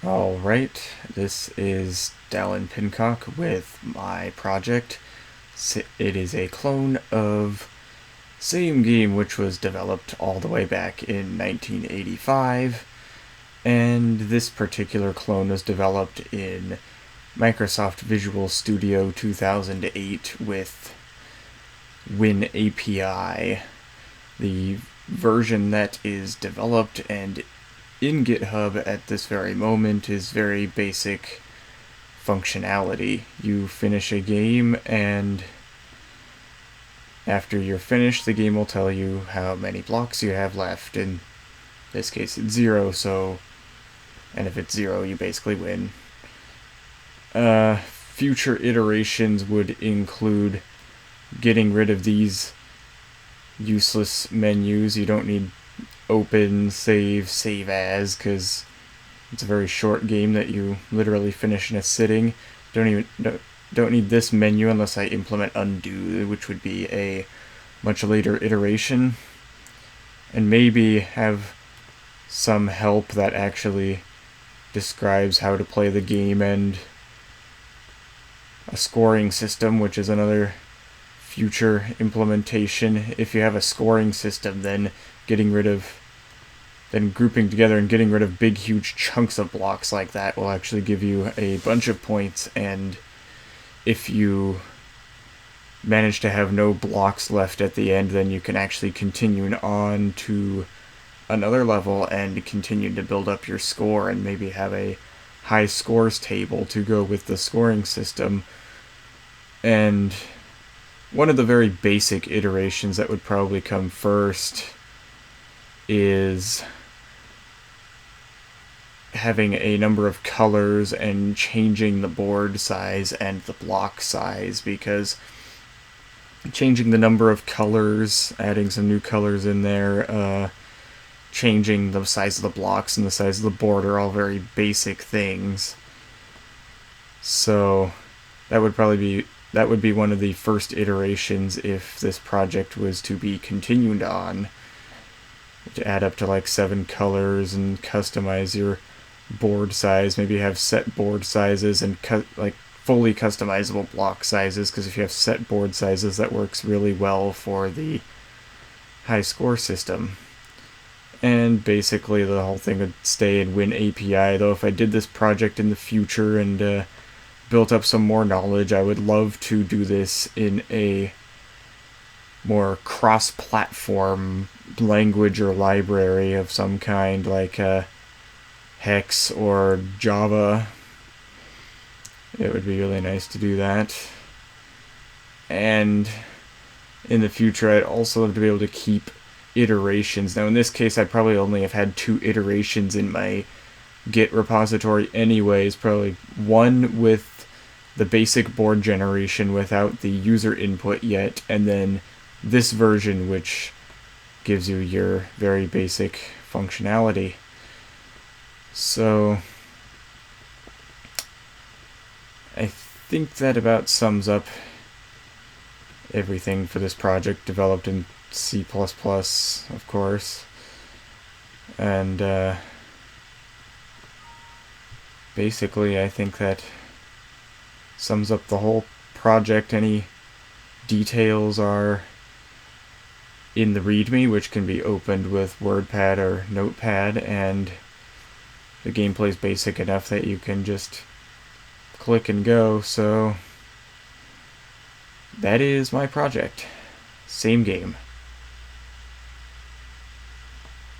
Alright, this is Dallin Pincock with my project. It is a clone of same game which was developed all the way back in 1985, and this particular clone was developed in Microsoft Visual Studio 2008 with WinAPI. The version that is developed and in GitHub at this very moment is very basic functionality. You finish a game, and after you're finished, the game will tell you how many blocks you have left. In this case, it's 0, and if it's 0, you basically win. Future iterations would include getting rid of these useless menus. You don't need open, save as, because it's a very short game that you literally finish in a sitting. Don't need this menu unless I implement undo, which would be a much later iteration, and maybe have some help that actually describes how to play the game, and a scoring system, which is another future implementation. If you have a scoring system, then grouping together and getting rid of big huge chunks of blocks like that will actually give you a bunch of points, and if you manage to have no blocks left at the end, then you can actually continue on to another level and continue to build up your score, and maybe have a high scores table to go with the scoring system. And one of the very basic iterations that would probably come first is having a number of colors and changing the board size and the block size, because changing the number of colors, adding some new colors in there, changing the size of the blocks and the size of the board are all very basic things. So that would be one of the first iterations if this project was to be continued on, to add up to like 7 colors and customize your board size. Maybe have set board sizes and fully customizable block sizes, because if you have set board sizes, that works really well for the high score system. And basically the whole thing would stay in WinAPI, though if I did this project in the future and built up some more knowledge, I would love to do this in a more cross-platform language or library of some kind, like Hex or Java. It would be really nice to do that. And in the future, I'd also love to be able to keep iterations. Now in this case, I'd probably only have had 2 iterations in my Git repository anyways, probably one with the basic board generation without the user input yet, and then this version which gives you your very basic functionality. So I think that about sums up everything for this project, developed in C++, of course. And basically I think that sums up the whole project. Any details are in the README, which can be opened with WordPad or Notepad, and the gameplay is basic enough that you can just click and go. So that is my project. Same game.